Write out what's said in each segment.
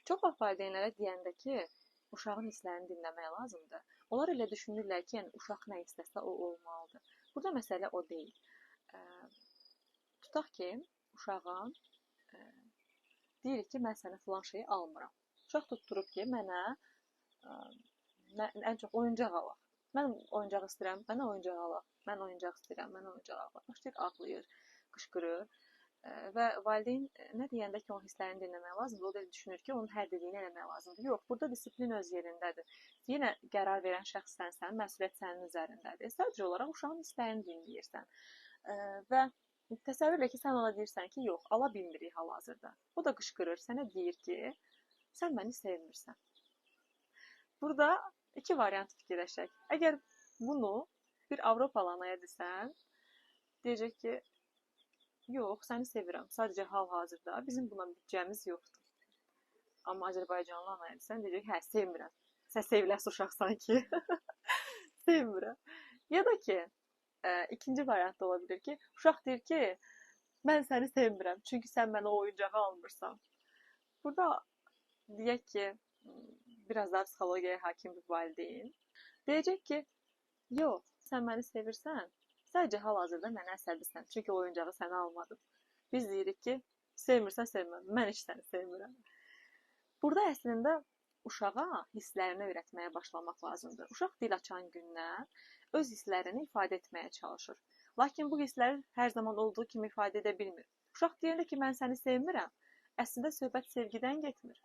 Çox vaxt valideynlərə deyəndə ki, uşağın hisslərini dinləmək lazımdır. Onlar elə düşünürlər ki, yəni uşaq nə istəsə o olmalıdır. Burada məsələ o deyil. Tutaq ki, uşağa deyirik ki, mən sənə filan şeyi almıram. Uşaq tutturub ki, mənə ən çox oyuncaq alaq. Mən oyuncaq istəyirəm, mənə oyuncaq alaq. Mən oyuncaq istəyirəm, mənə oyuncaq alaq. Başlayır ağlayır, qışqırır. Və valideyn nə deyəndə ki, onun hisslərini dinləmək lazımdır, o da düşünür ki, onun hər dediyini eləmək lazımdır. Yox, burada disiplin öz yerindədir. Yenə qərar verən şəxs sənsən, məsuliyyət sənin üzərindədir. Sadəcə olaraq uşağın hisslərini dinləyirsən. Və təsəvvür elə ki, sən ona deyirsən ki, yox, ala bilmirik hal-hazırda. O da qışqırır, sənə deyir ki, sən məni sevmirsən. Burada iki variant fikirləşək. Əgər bunu bir Avropalı anaya desən, deyəcək ki, yox, səni sevirəm. Sadəcə hal-hazırda bizim buna bütcəmiz yoxdur. Amma Azərbaycanlı anaya desən, deyəcək, hə, sevmirəm. Sən seviləsi uşaqsan ki, sevmirəm. Ya da ki, ikinci variant da ola bilər ki, uşaq deyir ki, mən səni sevmirəm, çünki sən mənə oyuncağı almırsan. Burada deyək ki, biraz daha psixologiyaya hakim bir valideyn deyəcək ki, yox, sən məni sevirsən, sadəcə hal-hazırda mənə əsəbisən, çünki oyuncağı sənə almadım. Biz deyirik ki, sevmirsən, sevmirəm, mən heç səni sevmirəm. Burada əslində uşağa hisslərini öyrətməyə başlamaq lazımdır. Uşaq dil açan gündən öz hisslərini ifadə etməyə çalışır. Lakin bu hissləri hər zaman olduğu kimi ifadə edə bilmir. Uşaq deyəndə ki, mən səni sevmirəm, əslində söhbət sevgidən getmir.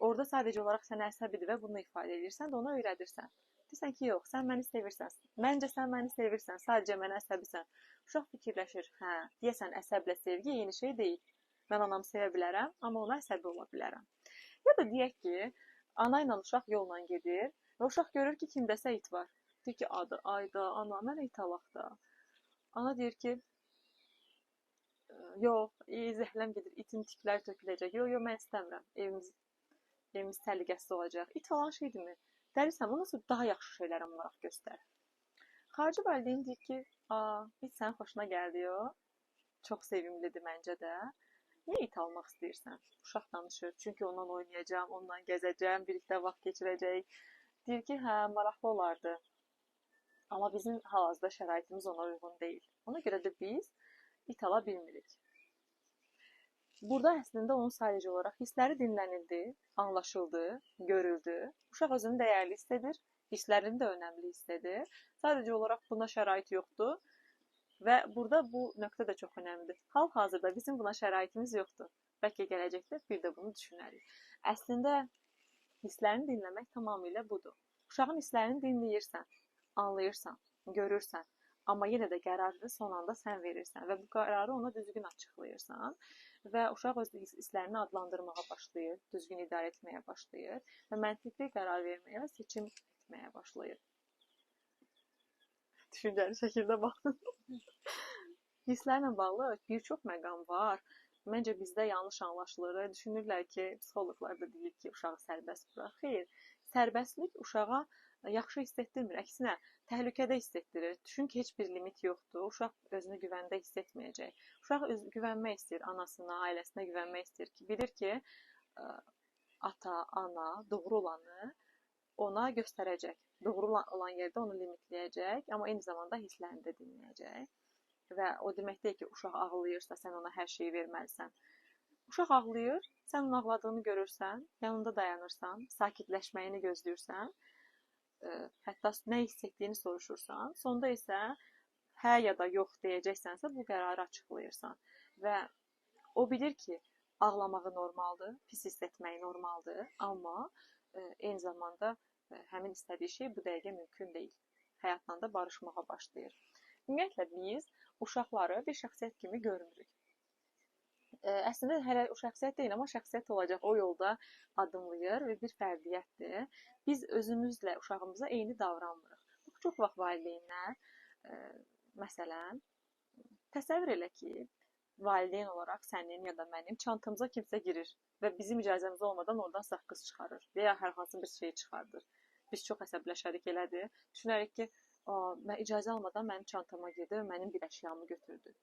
Orada sadəcə olaraq sənə əsəbidir və bunu ifadə edirsən də ona öyrədirsən. Deyirsən ki, yox, sən məni sevirsən. Məncə sən məni sevirsən, sadəcə mənə əsəbisən. Uşaq fikirləşir, hə, deyəsən əsəblə sevgi eyni şey deyil. Mən anamı sevə bilərəm, amma ona əsəbi ola bilərəm. Ya da deyək ki, ana ilə uşaq yolla gedir və uşaq görür ki, kimdəsə it var. Deyir ki, ayda, ana, mən it alaq da. Ana deyir ki, yox, zəhləm gedir, itin tükləri töküləcək. Yox, mən istəmirəm, evimiz təhlükəsiz olacaq. İt falan şeydirmi? Dəlirsən, bu nasıl daha yaxşı şeylərə maraq göstər. Xarici valideyn deyir ki, it sənin xoşuna gəldi o. Çox sevimlidir məncə də. Niyə it almaq istəyirsən? Uşaq danışır. Çünki ondan oynayacağam, ondan gəzəcəm, birlikdə vaxt keçirəcək. Deyir ki, hə, maraqlı olardı. Amma bizim hal-hazırda şəraitimiz ona uyğun deyil. Ona görə də biz it ala bilmirik. Burada əslində onun sadəcə olaraq hissləri dinlənildi, anlaşıldı, görüldü. Uşaq özünü dəyərli hiss edir, hisslərini də önəmli hiss edir. Sadəcə olaraq buna şərait yoxdur və burada bu nöqtə də çox önəmlidir. Hal-hazırda bizim buna şəraitimiz yoxdur. Bəlkə gələcəkdə bir də bunu düşünərik. Əslində hisslərini dinləmək tamamilə budur. Uşağın hisslərini dinləyirsən, anlayırsan, görürsən. Amma yenə də qərarı son anda sən verirsən və bu qərarı ona düzgün açıqlayırsan və uşaq öz hisslərini adlandırmağa başlayır, düzgün idarə etməyə başlayır və məntiqli qərar verməyə və seçim etməyə başlayır. Düşüncəli şəkildə baxın. Hisslərlə bağlı bir çox məqam var. Məncə bizdə yanlış anlaşılır. Düşünürlər ki, psixoloqlar da deyir ki, uşağı sərbəst burax. Xeyr, sərbəstlik uşağa yaxşı hiss etdirmir. Əksinə, təhlükədə hiss etdirir. Düşün ki, heç bir limit yoxdur. Uşaq özünü güvəndə hiss etməyəcək. Uşaq güvənmək istəyir anasına, ailəsinə güvənmək istəyir ki, bilir ki, ata, ana doğru olanı ona göstərəcək. Doğru olan yerdə onu limitləyəcək, amma eyni zamanda hisslərini də dinləyəcək. Və o demək deyil ki, uşaq ağlayırsa, sən ona hər şeyi verməlisən. Uşaq ağlayır, sən onun ağladığını görürsən, yanında dayanırsan, sakitləşməyini gözləyirsən, hətta nə hiss etdiyini soruşursan, sonda isə hə ya da yox deyəcəksənsə, bu qərarı açıqlayırsan. Və o bilir ki, ağlamağı normaldır, pis hiss etməyi normaldır, amma eyni zamanda həmin istədiyi şey bu dəqiqə mümkün deyil. Həyatla da barışmağa başlayır. Ümumiyyətlə, biz uşaqları bir şəxsiyyət kimi görmürük. Əslində hələ o şəxsiyyət deyil, amma şəxsiyyət olacaq, o yolda adımlayır və bir fərdiyyətdir. Biz özümüzlə uşağımıza eyni davranmırıq. Çox vaxt valideynlər, məsələn, təsəvvür elə ki, valideyn olaraq sənin ya da mənim çantamıza kimsə girir və bizim icazəmiz olmadan oradan saqqız çıxarır və ya hər hansı bir şey çıxardır. Biz çox əsəbləşərik elədir. Düşünərik ki, mən icazə almadan mənim çantama girdi və mənim bir əşyamı götürdü.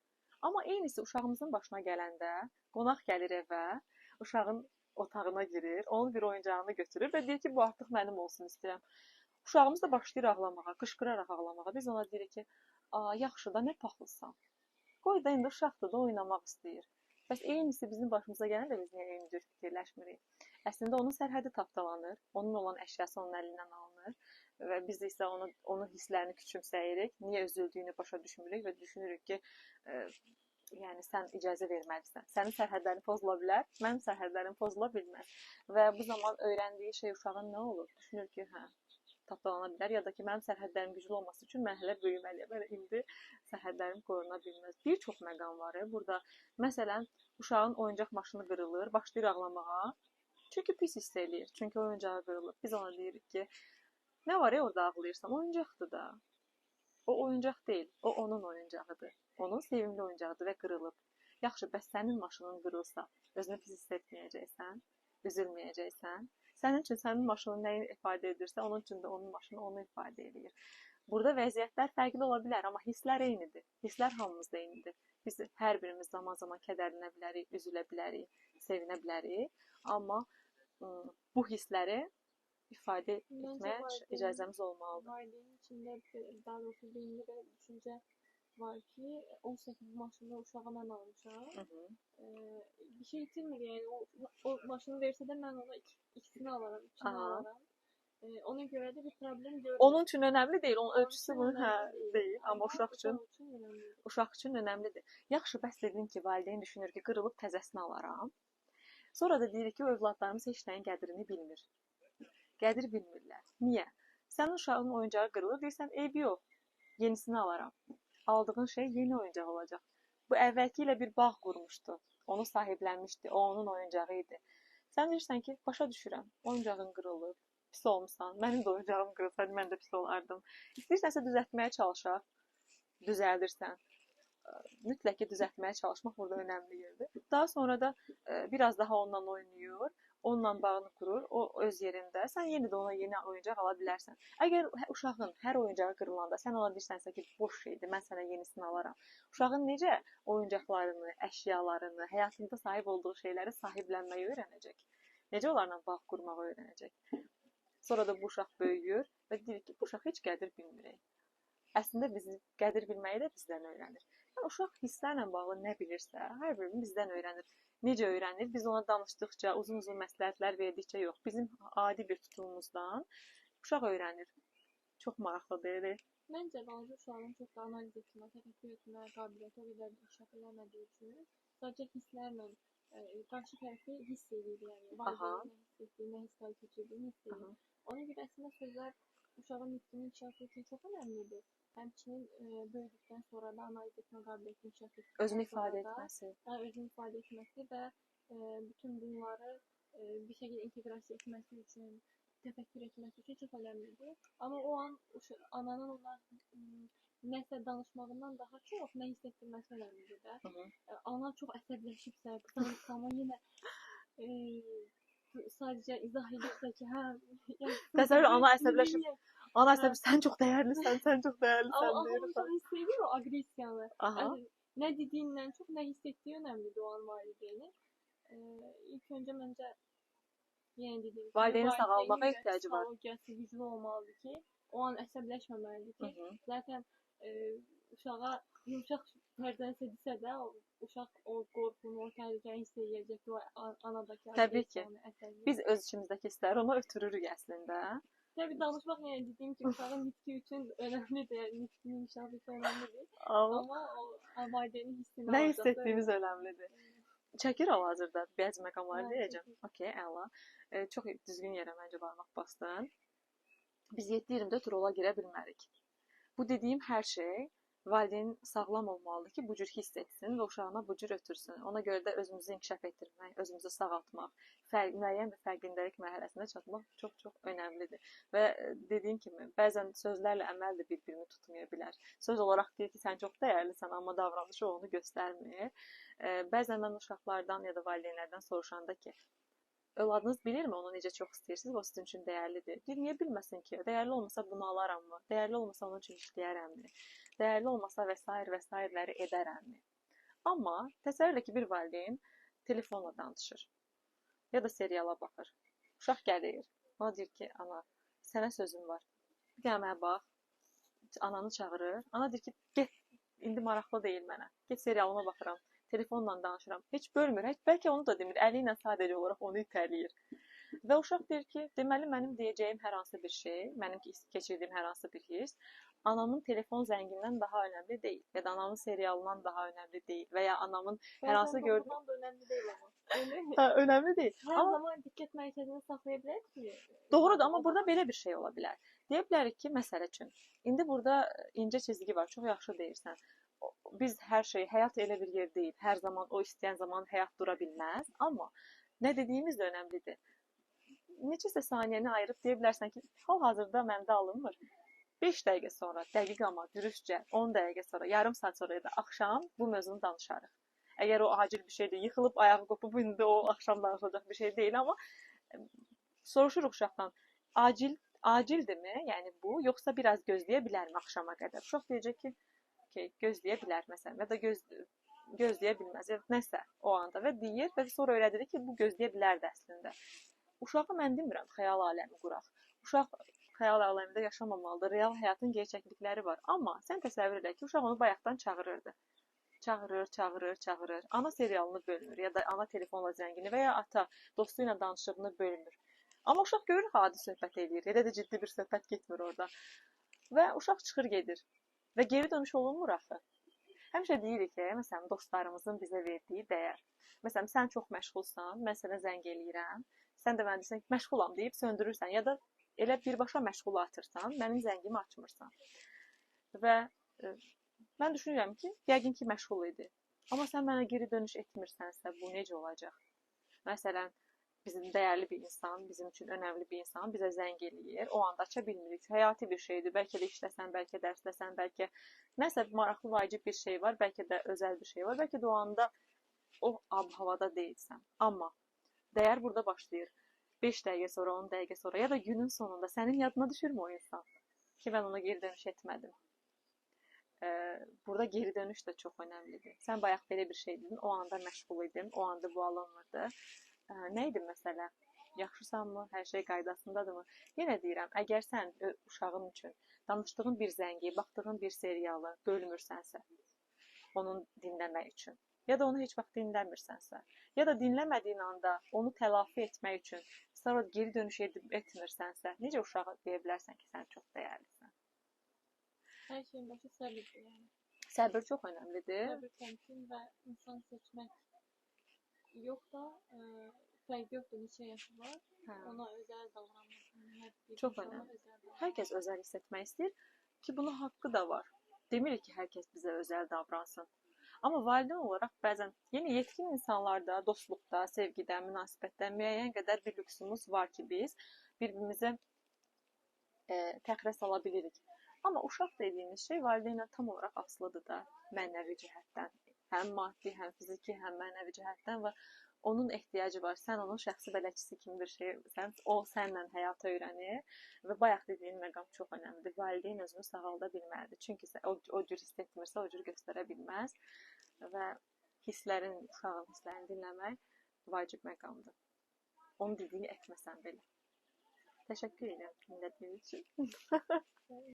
Amma eynisi uşağımızın başına gələndə, qonaq gəlir evə, uşağın otağına girir, onun bir oyuncağını götürür və deyir ki, bu artıq mənim olsun istəyirəm. Uşağımız da başlayır ağlamağa, qışqıraraq ağlamağa. Biz ona deyirik ki, yaxşı da nə paxılsan. Qoy da indi uşaqdır da oynamaq istəyir. Bəs eynisi bizim başımıza gələndə biz niyə eyni cür fikirləşmirik? Əslində onun sərhədi tapdalanır, onun olan əşyası onun əlindən alınır və biz isə onun hisslərini küçümsəyirik, niyə üzüldüyünü başa düşmürük və düşünürük ki, yəni sən icazə verməlisən. Sənin sərhədlərin pozula bilər, mənim sərhədlərim pozula bilməz. Və bu zaman öyrəndiyi şey uşağın nə olur? Düşünür ki, hə, tapdalana bilər ya da ki, mənim sərhədlərim güclü olması üçün mən hələ böyüməliyəm. Mən indi sərhədlərim qoruna bilməz. Bir çox məqam var. Burada məsələn, uşağın oyuncaq maşını qırılır, başlayır ağlamağa. Çünki pis hiss eləyir. Çünki oyuncağı qırılıb. Biz ona deyirik ki, nə var ya orada ağlayırsan? Oyuncaqdır da. O oyuncaq deyil. O onun oyuncağıdır. Onun sevimli oyuncağıdır və qırılıb. Yaxşı, bəs sənin maşının qırılsa, özünü pis hiss etməyəcəksən, üzülməyəcəksən. Sənin üçün sənin maşının nəyi ifadə edirsə, onun üçün də onun maşını onu ifadə edir. Burada vəziyyətlər fərqli ola bilər, amma hisslər eynidir. Hisslər hamımızda eynidir. Biz hər birimiz zaman-zaman kədərlənə bilərik, üzülə bilərik, sevinə bilərik. Amma bu hissləri ifadə etmək icazəmiz olmalıdır. Valideyn içində daha doğrusu beynində belə bir düşüncə var ki, 18 maşını uşağa mən almışam. Bir şey itirmir, yəni o maşını versə də mən ona ikisini alaram, ikisini alaram. Ona görə də bir problem görürəm. Onun üçün önəmli deyil, onun ölçüsü bunun deyil, amma uşaq üçün önəmlidir. Yaxşı, bəs dedim ki, valideyn düşünür ki, qırılıb təzəsini alaram. Sonra da deyir ki, o övladlarımız heç nəyin qədrini bilmir. Qədir bilmirlər. Niyə? Sənin uşağın oyuncağı qırılır, deyirsən, eybi yox, yenisini alaram. Aldığın şey yeni oyuncaq olacaq. Bu əvvəlki ilə bir bağ qurmuşdu, onu sahiblənmişdi, o onun oyuncağı idi. Sən deyirsən ki, başa düşürəm, oyuncağın qırılıb, pis olmuşsan, mənim də oyuncağım qırılsaydı, mən də pis olardım. İstəyirsənsə düzəltməyə çalışaq, düzəldirsən. Mütləq ki, düzəltməyə çalışmaq burada önəmli yerdir. Daha sonra da biraz daha onunla oynayır, onunla bağını qurur, o öz yerində. Sən yenə də ona yeni oyuncaq ala bilərsən. Əgər uşağın hər oyuncağı qırılanda sən ona deyirsənsə ki, boş şeydir, mən sənə yenisini alaram. Uşağın necə oyuncaqlarını, əşyalarını, həyatında sahib olduğu şeyləri sahiblənməyi öyrənəcək? Necə onlarla bağ qurmağı öyrənəcək? Sonra da bu uşaq böyüyür və deyir ki, bu uşaq heç qədir bilmir. Əslində bizim qədir bilməyi də bizdən öyrənir. Yəni, uşaq hisslərlə bağlı nə bilirsə, hər birini bizdən öyrənir. Necə öyrənir? Biz ona danışdıqca, uzun-uzun məsləhətlər verdikcə yox. Bizim adi bir tutumumuzdan uşaq öyrənir. Çox maraqlıdır. Məncə, balaca uşağın çox da analiz etmə, təfəkkür etmə qabiliyyəti o qədər inkişaf eləmədiyi üçün sadəcə hisslərlə qarşı tərəfi hiss edir, yəni valideyn nə hiss etdiyi, nə hisslər keçirdiyini hiss edir. Ona görə əslində sözlər uşağın nitqinin inkişafı üçün çox önəmlidir. Həmçinin böyüdükdən sonra da analiz etmə qabiliyyətini inkişaf etdikdən sonra özünü ifadə etməsi. Özünü ifadə etməsi və bütün bunları bir şəkildə inteqrasiya etməsi üçün, təfəkkür etməsi üçün çox önəmlidir. Amma o an ananın ona nəsə danışmağından daha çox nə hiss etdirməsi önəmlidir də. Ana çox əsəbləşibsə, qısa yenə sadəcə izah edirsə ki, hə, təsəvvür ana əsəbləşib. Ana əsəbləşib, sən çox dəyərlisən, sən çox dəyərlisən deyir. Amma uşaq hiss edir o aqressiyanı. Nə dediyindən çox nə hiss etdiyi önəmlidir o an valideynin. İlk öncə məncə yenə dediyim kimi valideynin sağalmağa ehtiyacı var. Psixologiyası güclü olmalıdır ki, o an əsəbləşməməlidir ki, zaten uşağa yumşaq tərdən desə də uşaq o qorxunu, o təhlükəni hiss edəcək o anadakı aqressiyanı. Təbii ki. Biz öz içimizdəki hissləri ona ötürürük əslində. Təbii danışmaq yəni dediyim kimi uşağın nitqi üçün önəmlidir, yəni nitqinin inkişafı üçün önəmlidir. Amma o valideynin hissini nə hiss etdiyimiz önəmlidir. Çəkir hal-hazırda bəzi məqamları deyəcəm. Okey, əla. Çox düzgün yerə məncə barmaq bastın. Biz 7-24 rola girə bilmərik. Bu dediyim hər şey valideyn sağlam olmalıdır ki, bu cür hiss etsin və uşağına bu cür ötürsün. Ona görə də özümüzü inkişaf etdirmək, özümüzü sağaltmaq, müəyyən bir fərqindəlik mərhələsinə çatmaq çox-çox önəmlidir. Və dediyim kimi, bəzən sözlərlə əməl də bir-birini tutmaya bilər. Söz olaraq deyir ki, sən çox dəyərlisən, amma davranışı onu göstərmir. Bəzən mən uşaqlardan ya da valideynlərdən soruşanda ki, övladınız bilirmi onu necə çox istəyirsiniz, o sizin üçün dəyərlidir. Deyir, niyə bilməsin ki? Dəyərli olmasa bunu alaramı? Dəyərli olmasa onun üçün işləyərəmmi? Dəyərli olmasa və s. edərəmmi? Amma təsəvvür elə ki, bir valideyn telefonla danışır. ya da seriala baxır. Uşaq gəlir, ona deyir ki, ana, sənə sözüm var. Bir dənə mənə bax. Ananı çağırır. Ana deyir ki, get, indi maraqlı deyil mənə. Get serialıma baxıram, telefonla danışıram. Heç bölmür, heç bəlkə onu da demir. Əli ilə sadəcə olaraq onu itələyir. Və uşaq deyir ki, deməli mənim deyəcəyim hər hansı bir şey, mənim keçirdiyim hər hansı bir hiss anamın telefon zəngindən daha önəmli deyil. Ya da anamın serialından daha önəmli deyil. Və ya anamın hər hansı gördüyüm... Bazen da önemli değil ama. Ha, önəmli deyil. Her Amma zaman dikkat merkezine saklayabilir ki. doğrudur, amma burada belə bir şey ola bilər. Deyə bilərik ki, məsəl üçün, indi burada incə çizgi var, çox yaxşı deyirsən. Biz hər şey, həyat elə bir yer deyil. Hər zaman o istəyən zaman həyat dura bilməz, amma nə dediyimiz də önəmlidir. Neçəsə saniyəni ayırıb deyə bilərsən ki, hal-hazırda məndə alınmır. 5 dəqiqə sonra, dəqiq amma dürüstcə, 10 dəqiqə sonra, yarım saat sonra ya da axşam bu mövzunu danışarıq. Əgər o acil bir şeydir, yıxılıb ayağı qopub indi o axşam danışılacaq bir şey deyil, amma soruşuruq uşaqdan, acildirmi? Yəni bu, yoxsa biraz gözləyə bilərmi axşama qədər? Uşaq deyəcək ki, okey, gözləyə bilər məsələn, ya da gözləyə bilməz, ya nəsə o anda və deyir və sonra öyrədirik ki, bu gözləyə bilərdi əslində. Uşağı mən demirəm, xəyal aləmi quraq. Uşaq xəyal aləmində yaşamamalıdır, real həyatın gerçəklikləri var. Amma sən təsəvvür elə ki, uşaq onu bayaqdan çağırırdı. Çağırır. Ana serialını bölmür ya da ana telefonla zəngini və ya ata dostu ilə danışığını bölmür. Amma uşaq görür, adi söhbət eləyir. Elə də ciddi bir söhbət getmir orada. Və uşaq çıxır gedir. Və geri dönüş olunmur axı. Həmişə deyirik ki, məsələn, dostlarımızın bizə verdiyi dəyər. Məsələn, sən çox məşğulsan, mən sənə zəng eləyirəm. Sən də mənə deyirsən ki, məşğulam deyib söndürürsən ya da elə birbaşa məşğul atırsan, mənim zəngimi açmırsan. Və mən düşünürəm ki, yəqin ki, məşğul idi. Amma sən mənə geri dönüş etmirsənsə, bu necə olacaq? Məsələn, bizim dəyərli bir insan, bizim üçün önəmli bir insan bizə zəng eləyir. O anda aça bilmirik. Həyati bir şeydir. Bəlkə də işləsən, bəlkə dərsləsən, bəlkə nəsə maraqlı, vacib bir şey var, bəlkə də özəl bir şey var. Bəlkə də o anda o ab-havada deyilsən. Amma dəyər burada başlayır. 5 dəqiqə sonra, 10 dəqiqə sonra ya da günün sonunda sənin yadına düşürmü o insan ki, mən ona geri dönüş etmədim. Burada geri dönüş də çox önəmlidir. Sən bayaq belə bir şey dedin, o anda məşğul idim, o anda bu alınmırdı. Nə idi məsələ? Yaxşısanmı? Hər şey qaydasındadırmı? Yenə deyirəm, əgər sən uşağın üçün danışdığın bir zəngi, baxdığın bir serialı bölmürsənsə, onun dinləmək üçün, ya da onu heç vaxt dinləmirsənsə, ya da dinləmədiyin anda onu telafi etmək üçün sonra geri dönüş etmirsənsə, necə uşağa deyə bilərsən ki, sən çox dəyərlisən? Her şeyin başı sabırdır yani. Səbir çox önəmlidir. Sabır, temkin ve insan seçmek. Yok da fərqi yoxdur, neçə yaşı var. Ona özel davranmaq. Çox önəmli. Hər kəs özəl hiss etmək istəyir ki, bunun haqqı da var. Demirik ki, hər kəs bizə özəl davransın. Amma valideyn olaraq bəzən yeni yetkin insanlarda, dostluqda, sevgidə, münasibətdə müəyyən qədər bir lüksumuz var ki, biz bir-birimizə təxirə sala bilirik. Amma uşaq dediyimiz şey valideynlə tam olaraq asılıdır da mənəvi cəhətdən. Həm maddi, həm fiziki, həm mənəvi cəhətdən və onun ehtiyacı var. Sən onun şəxsi bələdçisi kimi bir şeysən. O sənlə həyata öyrənir və bayaq dediyin məqam çox önəmlidir. Valideyn özünü sağalda bilməlidir. Çünki o cür hiss etmirsə, o cür göstərə bilməz və uşağın hisslərini dinləmək vacib məqamdır. Onun dediyini etməsən belə. Təşəkkür edirəm dinlədiyiniz üçün.